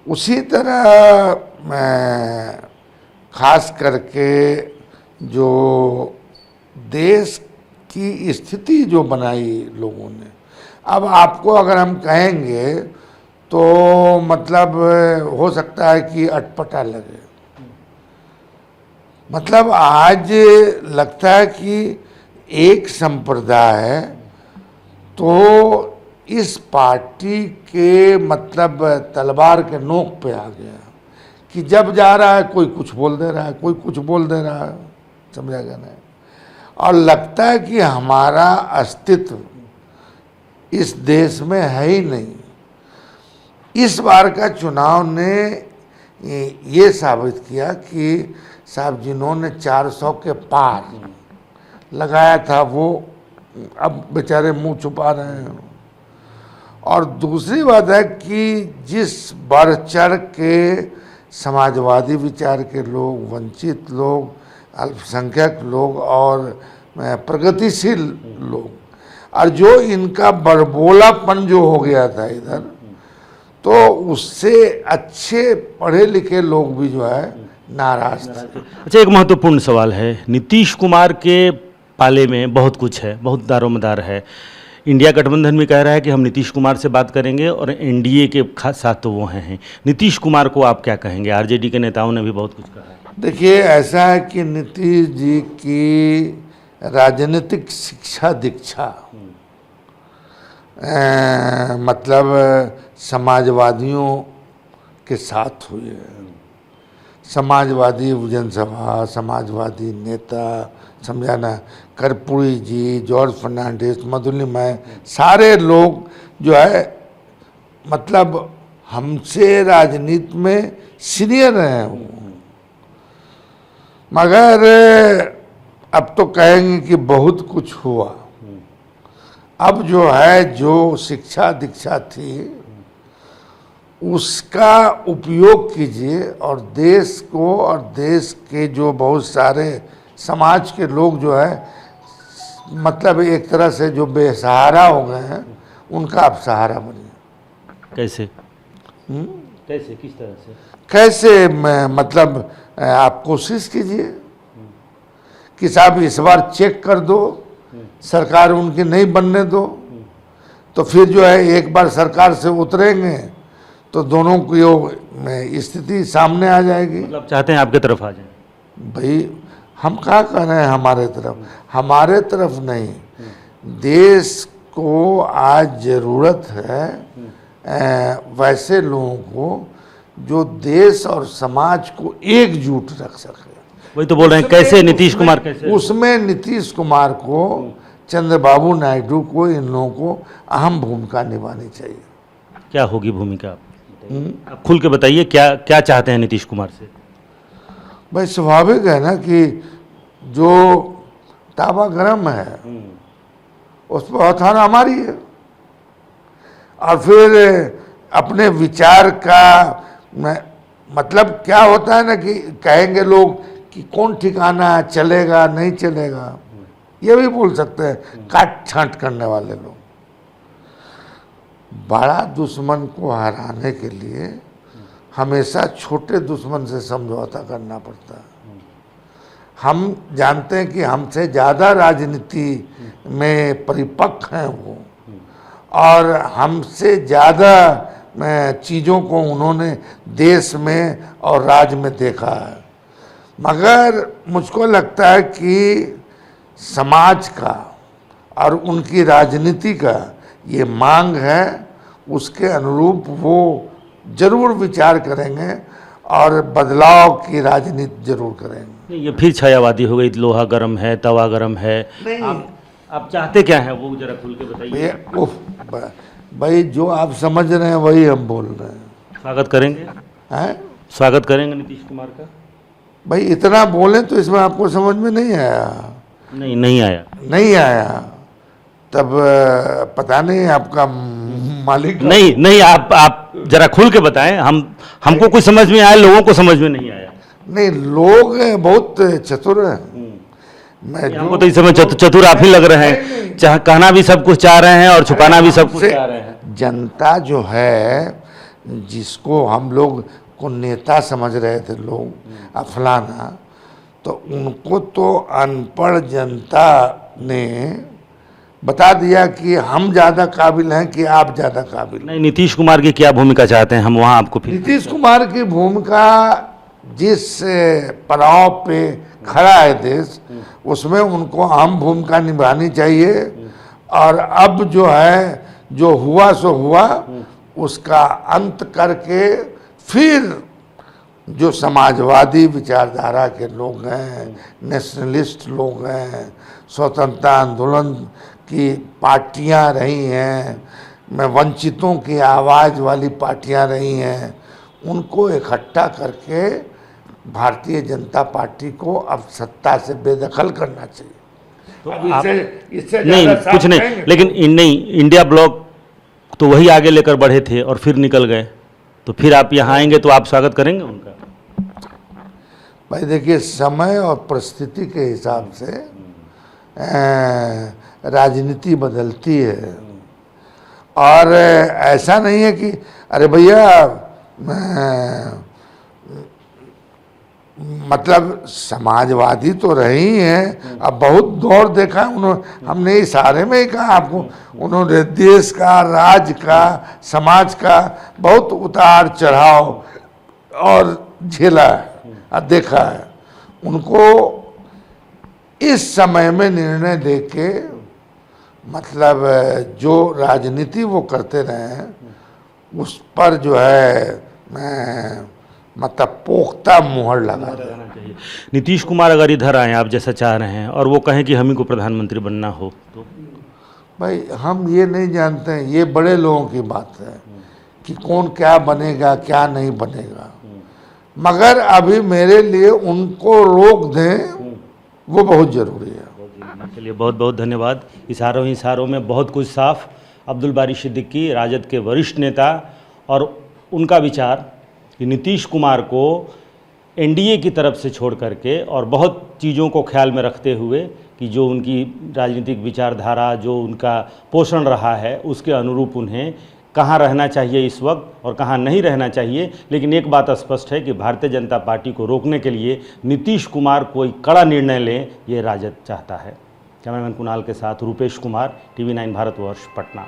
उसी तरह खास करके जो देश की स्थिति जो बनाई लोगों ने, अब आपको अगर हम कहेंगे तो मतलब हो सकता है कि अटपटा लगे। मतलब आज लगता है कि एक संप्रदाय है तो इस पार्टी के मतलब तलवार के नोक पे आ गया कि जब जा रहा है कोई कुछ बोल दे रहा है, कोई कुछ बोल दे रहा है, समझा गया ना। और लगता है कि हमारा अस्तित्व इस देश में है ही नहीं। इस बार का चुनाव ने ये साबित किया कि साहब जिन्होंने 400 के पार लगाया था वो अब बेचारे मुंह छुपा रहे हैं। और दूसरी बात है कि जिस बढ़ चढ़ के समाजवादी विचार के लोग, वंचित लोग, अल्पसंख्यक लोग और प्रगतिशील लोग, और जो इनका बड़बोलापन जो हो गया था इधर, तो उससे अच्छे पढ़े लिखे लोग भी जो है नाराज थे। अच्छा, एक महत्वपूर्ण सवाल है, नीतीश कुमार के पाले में बहुत कुछ है, बहुत दारोमदार है। इंडिया गठबंधन भी कह रहा है कि हम नीतीश कुमार से बात करेंगे और एनडीए के साथ तो वो हैं। नीतीश कुमार को आप क्या कहेंगे? आरजेडी के नेताओं ने भी बहुत कुछ कहा है। देखिए, ऐसा है कि नीतीश जी की राजनीतिक शिक्षा दीक्षा मतलब समाजवादियों के साथ हुई है। समाजवादी जनसभा, समाजवादी नेता, समझा ना, कर्पूरी जी, जॉर्ज फर्नांडिस, मधुलिमा, सारे लोग जो है मतलब हमसे राजनीति में सीनियर हैं वो। मगर अब तो कहेंगे कि बहुत कुछ हुआ। अब जो है जो शिक्षा दीक्षा थी उसका उपयोग कीजिए और देश को और देश के जो बहुत सारे समाज के लोग जो है मतलब एक तरह से जो बेसहारा हो गए हैं उनका आप सहारा बनिए। कैसे? कैसे, किस तरह से? कैसे मतलब आप कोशिश कीजिए कि साहब इस बार चेक कर दो, सरकार उनकी नहीं बनने दो, तो फिर जो है एक बार सरकार से उतरेंगे तो दोनों की स्थिति सामने आ जाएगी। मतलब चाहते हैं आपके तरफ आ जाए? भाई हम क्या कह रहे हैं हमारे तरफ नहीं, देश को आज जरूरत है वैसे लोगों को जो देश और समाज को एकजुट रख सके। वही तो बोल रहे हैं, कैसे नीतीश कुमार कैसे? उसमें नीतीश कुमार को, चंद्रबाबू नायडू को, इन लोगों को अहम भूमिका निभानी चाहिए। क्या होगी भूमिका? आप खुल के बताइए, क्या क्या चाहते हैं नीतीश कुमार से? भाई स्वाभाविक है ना कि जो तावा गरम है उस पर हथौड़ा हमारी है, और फिर अपने विचार का मतलब क्या होता है ना कि कहेंगे लोग कि कौन ठिकाना चलेगा नहीं चलेगा, ये भी बोल सकते हैं काट छांट करने वाले लोग। बड़ा दुश्मन को हराने के लिए हमेशा छोटे दुश्मन से समझौता करना पड़ता है। हम जानते हैं कि हमसे ज़्यादा राजनीति में परिपक्व हैं वो, और हमसे ज़्यादा चीज़ों को उन्होंने देश में और राज्य में देखा है। मगर मुझको लगता है कि समाज का और उनकी राजनीति का ये मांग है, उसके अनुरूप वो जरूर विचार करेंगे और बदलाव की राजनीति जरूर करेंगे। ये फिर छायावादी हो गई, लोहा गर्म है, तवा गर्म है। आप चाहते क्या हैं वो जरा खुल के बताइए। भाई जो आप समझ रहे हैं वही हम बोल रहे हैं। स्वागत करेंगे? हैं? स्वागत करेंगे नीतीश कुमार का? भाई इतना बोले तो इसमें आपको समझ में नहीं आया? नहीं आया। नहीं आया तब पता नहीं आपका मालिक नहीं आप जरा खुल के बताएं। हमको कुछ समझ में आया, लोगों को समझ में नहीं आया। नहीं, लोग बहुत चतुर हैं। हमको तो इस समय चतुर आप ही लग रहे हैं। कहना भी सब कुछ चाह रहे हैं और छुपाना भी सब कुछ चाह रहे हैं। जनता जो है जिसको हम लोग को नेता समझ रहे थे लोग फलाना, तो उनको तो अनपढ़ जनता ने बता दिया कि हम ज़्यादा काबिल हैं कि आप ज़्यादा काबिल हैं। नहीं, नीतीश कुमार की क्या भूमिका चाहते हैं हम वहाँ आपको फिर? नीतीश कुमार की भूमिका जिस पड़ाव पे खड़ा है देश, उसमें उनको अहम भूमिका निभानी चाहिए। और अब जो है, जो हुआ सो हुआ, उसका अंत करके फिर जो समाजवादी विचारधारा के लोग हैं, नेशनलिस्ट लोग हैं, स्वतंत्रता आंदोलन की पार्टियां रही हैं, में वंचितों की आवाज़ वाली पार्टियां रही हैं, उनको इकट्ठा करके भारतीय जनता पार्टी को अब सत्ता से बेदखल करना चाहिए। तो अब आप इससे नहीं, ज़्यादा साफ कुछ नहीं, कहेंगे? लेकिन नहीं, इंडिया ब्लॉक तो वही आगे लेकर बढ़े थे और फिर निकल गए, तो फिर आप यहाँ आएंगे तो आप स्वागत करेंगे उनका? भाई देखिए, समय और परिस्थिति के हिसाब से राजनीति बदलती है। और ऐसा नहीं है कि अरे भैया मतलब समाजवादी तो रही हैं, अब बहुत दौर देखा है उन्होंने, हमने इशारे में ही कहा आपको, उन्होंने देश का, राज्य का, समाज का बहुत उतार चढ़ाव और झेला है और देखा है। उनको इस समय में निर्णय लेके मतलब जो राजनीति वो करते रहे हैं, उस पर जो है मतलब पोख्ता मुहर लगा चाहिए। नीतीश कुमार अगर इधर आए आप जैसा चाह रहे हैं और वो कहें कि हम ही को प्रधानमंत्री बनना हो तो? भाई हम ये नहीं जानते हैं, ये बड़े लोगों की बात है कि कौन क्या बनेगा क्या नहीं बनेगा, मगर अभी मेरे लिए उनको रोक दें वो बहुत ज़रूरी है। चलिए, बहुत बहुत धन्यवाद। इशारों में बहुत कुछ साफ। अब्दुल बारी सिद्दीकी, राजद के वरिष्ठ नेता, और उनका विचार कि नीतीश कुमार को एनडीए की तरफ से छोड़ करके और बहुत चीज़ों को ख्याल में रखते हुए कि जो उनकी राजनीतिक विचारधारा, जो उनका पोषण रहा है, उसके अनुरूप उन्हें कहाँ रहना चाहिए इस वक्त और कहाँ नहीं रहना चाहिए। लेकिन एक बात स्पष्ट है कि भारतीय जनता पार्टी को रोकने के लिए नीतीश कुमार कोई कड़ा निर्णय लें, ये राजद चाहता है। कैमरामैन कुणाल के साथ रूपेश कुमार, TV9 भारतवर्ष, पटना।